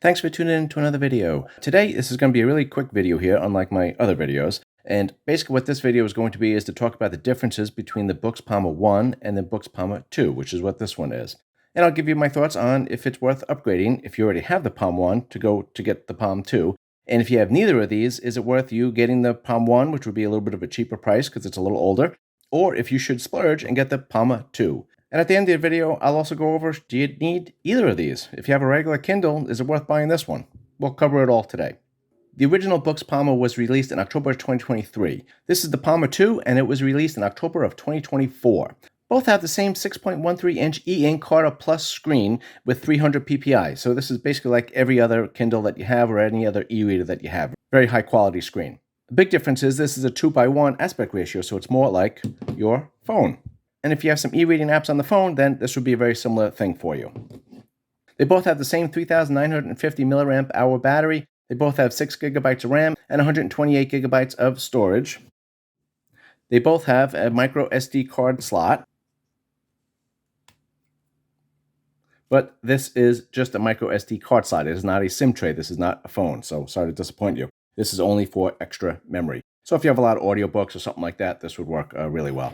Thanks for tuning in to another video. Today, this is going to be a really quick video here, unlike my other videos. And basically what this video is going to be is to talk about the differences between the Boox Palma 1 and the Boox Palma 2, which is what this one is. And I'll give you my thoughts on if it's worth upgrading if you already have the Palm 1 to get the Palm 2. And if you have neither of these, is it worth you getting the Palm 1, which would be a little bit of a cheaper price because it's a little older, or if you should splurge and get the Palma 2. And at the end of the video, I'll also go over, do you need either of these? If you have a regular Kindle, is it worth buying this one? We'll cover it all today. The original Boox Palma was released in October of 2023. This is the Palma 2, and it was released in October of 2024. Both have the same 6.13-inch e-ink Carta Plus screen with 300 ppi. So this is basically like every other Kindle that you have or any other e-reader that you have. Very high quality screen. The big difference is this is a 2:1 aspect ratio, so it's more like your phone. And if you have some e-reading apps on the phone, then this would be a very similar thing for you. They both have the same 3,950 milliamp hour battery. They both have 6 gigabytes of RAM and 128 gigabytes of storage. They both have a micro SD card slot. But this is just a micro SD card slot. It is not a SIM tray. This is not a phone. So sorry to disappoint you. This is only for extra memory. So if you have a lot of audiobooks or something like that, this would work really well.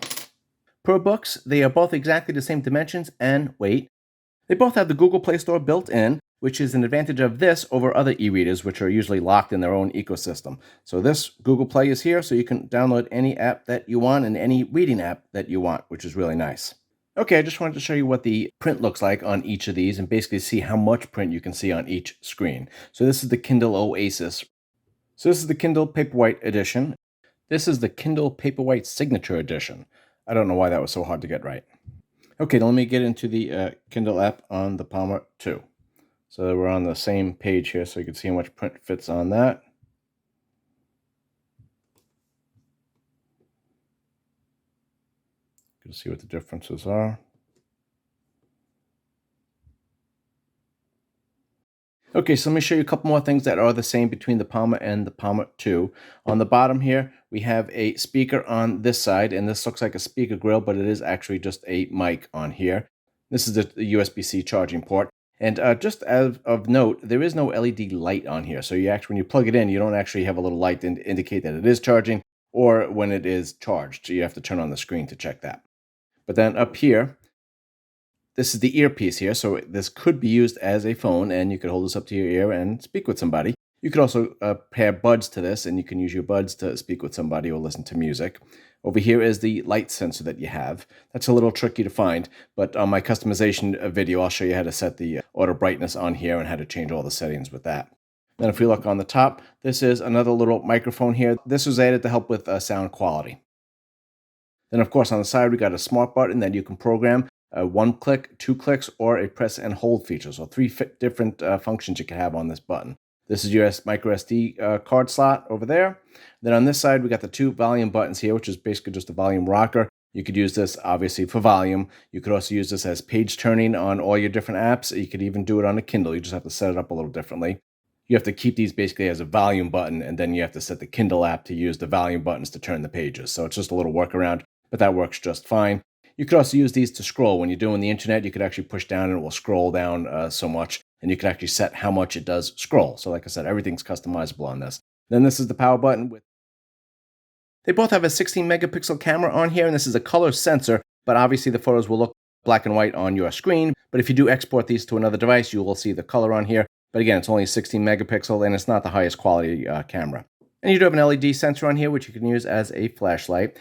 Per Boox, they are both exactly the same dimensions and weight. They both have the Google Play Store built in, which is an advantage of this over other e-readers, which are usually locked in their own ecosystem. So this Google Play is here, so you can download any app that you want and any reading app that you want, which is really nice. Okay, I just wanted to show you what the print looks like on each of these and basically see how much print you can see on each screen. So this is the Kindle Oasis. So this is the Kindle Paperwhite edition. This is the Kindle Paperwhite Signature edition. I don't know why that was so hard to get right. Okay, now let me get into the Kindle app on the Palma 2. So we're on the same page here, so you can see how much print fits on that. You can see what the differences are. Okay, so let me show you a couple more things that are the same between the Palma and the Palma 2. On the bottom here, we have a speaker on this side, and this looks like a speaker grill, but it is actually just a mic on here. This is the USB-C charging port. And just as of note, there is no LED light on here. So you actually, when you plug it in, you don't actually have a little light to indicate that it is charging or when it is charged. So you have to turn on the screen to check that. But then up here, this is the earpiece here, so this could be used as a phone, and you could hold this up to your ear and speak with somebody. You could also pair buds to this, and you can use your buds to speak with somebody or listen to music. Over here is the light sensor that you have. That's a little tricky to find, but on my customization video, I'll show you how to set the auto brightness on here and how to change all the settings with that. Then if we look on the top, this is another little microphone here. This was added to help with sound quality. Then of course on the side, we got a smart button that you can program. 1 click, 2 clicks, or a press and hold feature. So 3 different functions you can have on this button. This is your micro SD card slot over there. Then on this side, we got the 2 volume buttons here, which is basically just a volume rocker. You could use this obviously for volume. You could also use this as page turning on all your different apps. You could even do it on a Kindle. You just have to set it up a little differently. You have to keep these basically as a volume button, and then you have to set the Kindle app to use the volume buttons to turn the pages. So it's just a little workaround, but that works just fine. You could also use these to scroll. When you're doing the internet, you could actually push down and it will scroll down so much, and you can actually set how much it does scroll. So like I said, everything's customizable on this. Then this is the power button. They both have a 16 megapixel camera on here, and this is a color sensor, but obviously the photos will look black and white on your screen. But if you do export these to another device, you will see the color on here. But again, it's only 16 megapixel, and it's not the highest quality camera. And you do have an LED sensor on here, which you can use as a flashlight.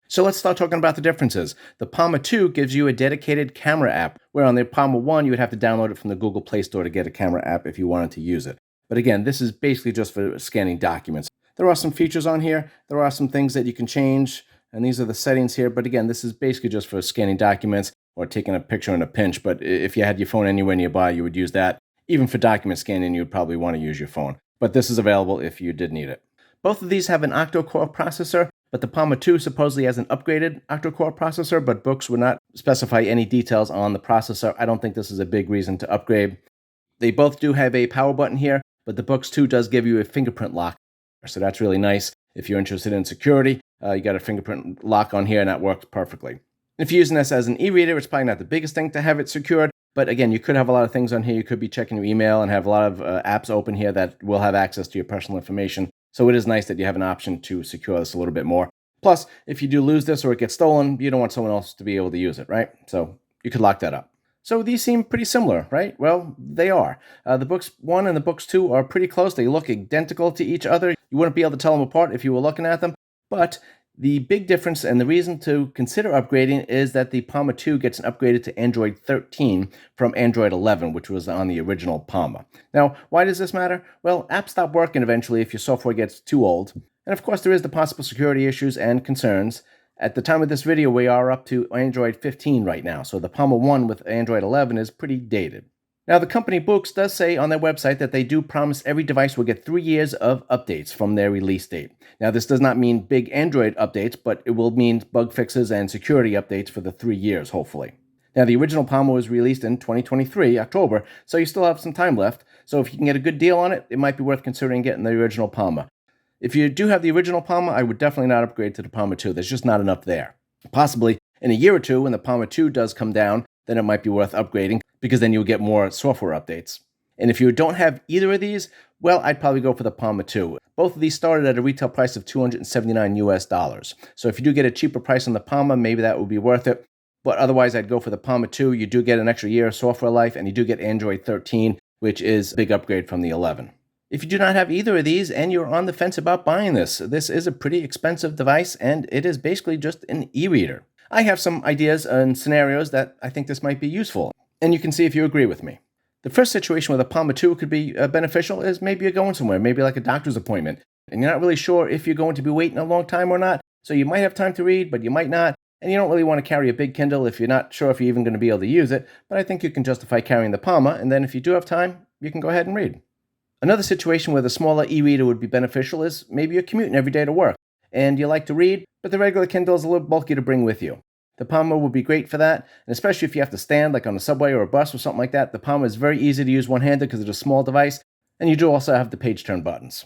So let's start talking about the differences. The Palma 2 gives you a dedicated camera app, where on the Palma 1, you would have to download it from the Google Play Store to get a camera app if you wanted to use it. But again, this is basically just for scanning documents. There are some features on here. There are some things that you can change, and these are the settings here. But again, this is basically just for scanning documents or taking a picture in a pinch. But if you had your phone anywhere nearby, you would use that. Even for document scanning, you would probably want to use your phone. But this is available if you did need it. Both of these have an octa-core processor, but the Palma 2 supposedly has an upgraded octa-core processor, but Boox would not specify any details on the processor. I don't think this is a big reason to upgrade. They both do have a power button here, but the Boox 2 does give you a fingerprint lock. So that's really nice. If you're interested in security, you got a fingerprint lock on here, and that works perfectly. If you're using this as an e-reader, it's probably not the biggest thing to have it secured, But again, you could have a lot of things on here. You could be checking your email and have a lot of apps open here that will have access to your personal information. So it is nice that you have an option to secure this a little bit more. Plus, if you do lose this or it gets stolen, you don't want someone else to be able to use it, right? So you could lock that up. So these seem pretty similar, right? Well, they are. The Boox 1 and the Boox 2 are pretty close. They look identical to each other. You wouldn't be able to tell them apart if you were looking at them. But the big difference and the reason to consider upgrading is that the Palma 2 gets upgraded to Android 13 from Android 11, which was on the original Palma. Now, why does this matter? Well, apps stop working eventually if your software gets too old. And of course, there is the possible security issues and concerns. At the time of this video, we are up to Android 15 right now, so the Palma 1 with Android 11 is pretty dated. Now, the company Boox does say on their website that they do promise every device will get 3 years of updates from their release date. Now, this does not mean big Android updates, but it will mean bug fixes and security updates for the 3 years, hopefully. Now, the original Palma was released in 2023, October, so you still have some time left. So if you can get a good deal on it, it might be worth considering getting the original Palma. If you do have the original Palma, I would definitely not upgrade to the Palma 2. There's just not enough there. Possibly in a year or two, when the Palma 2 does come down, then it might be worth upgrading because then you'll get more software updates. And if you don't have either of these, well, I'd probably go for the Palma 2. Both of these started at a retail price of $279 US. So if you do get a cheaper price on the Palma, maybe that would be worth it. But otherwise, I'd go for the Palma 2. You do get an extra year of software life, and you do get Android 13, which is a big upgrade from the 11. If you do not have either of these and you're on the fence about buying this is a pretty expensive device and it is basically just an e-reader. I have some ideas and scenarios that I think this might be useful, and you can see if you agree with me. The first situation where the Palma 2 could be beneficial is maybe you're going somewhere, maybe like a doctor's appointment, and you're not really sure if you're going to be waiting a long time or not, so you might have time to read, but you might not, and you don't really want to carry a big Kindle if you're not sure if you're even going to be able to use it, but I think you can justify carrying the Palma, and then if you do have time, you can go ahead and read. Another situation where the smaller e-reader would be beneficial is maybe you're commuting every day to work, and you like to read, but the regular Kindle is a little bulky to bring with you. The Palma would be great for that, and especially if you have to stand, like on a subway or a bus or something like that, the Palma is very easy to use one-handed because it's a small device, and you do also have the page turn buttons.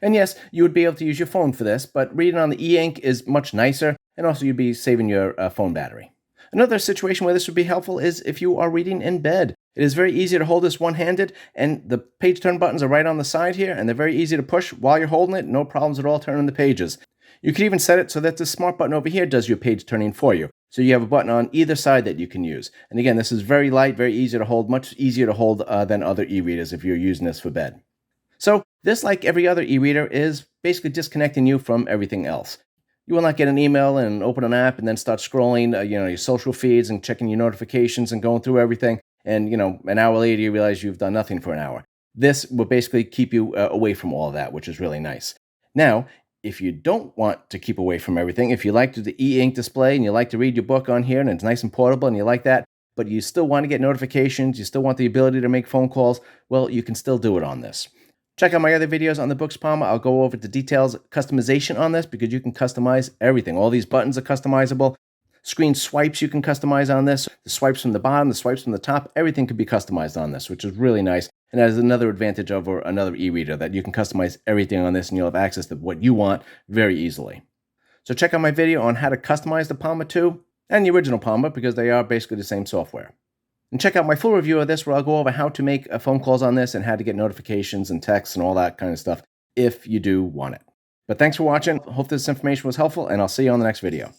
And yes, you would be able to use your phone for this, but reading on the e-ink is much nicer, and also you'd be saving your phone battery. Another situation where this would be helpful is if you are reading in bed. It is very easy to hold this one-handed, and the page turn buttons are right on the side here, and they're very easy to push while you're holding it. No problems at all turning the pages. You could even set it so that the smart button over here does your page turning for you. So you have a button on either side that you can use. And again, this is very light, very easy to hold, much easier to hold than other e-readers if you're using this for bed. So this, like every other e-reader, is basically disconnecting you from everything else. You will not get an email and open an app and then start scrolling your social feeds and checking your notifications and going through everything. And, an hour later, you realize you've done nothing for an hour. This will basically keep you away from all of that, which is really nice. Now, if you don't want to keep away from everything, if you like the e-ink display and you like to read your book on here and it's nice and portable and you like that, but you still want to get notifications, you still want the ability to make phone calls, well, you can still do it on this. Check out my other videos on the Boox Palma. I'll go over the details, customization on this, because you can customize everything. All these buttons are customizable. Screen swipes you can customize on this. The swipes from the bottom, the swipes from the top, everything can be customized on this, which is really nice. And that is another advantage over another e-reader, that you can customize everything on this and you'll have access to what you want very easily. So check out my video on how to customize the Palma 2 and the original Palma, because they are basically the same software. And check out my full review of this, where I'll go over how to make phone calls on this and how to get notifications and texts and all that kind of stuff if you do want it. But thanks for watching. Hope this information was helpful, and I'll see you on the next video.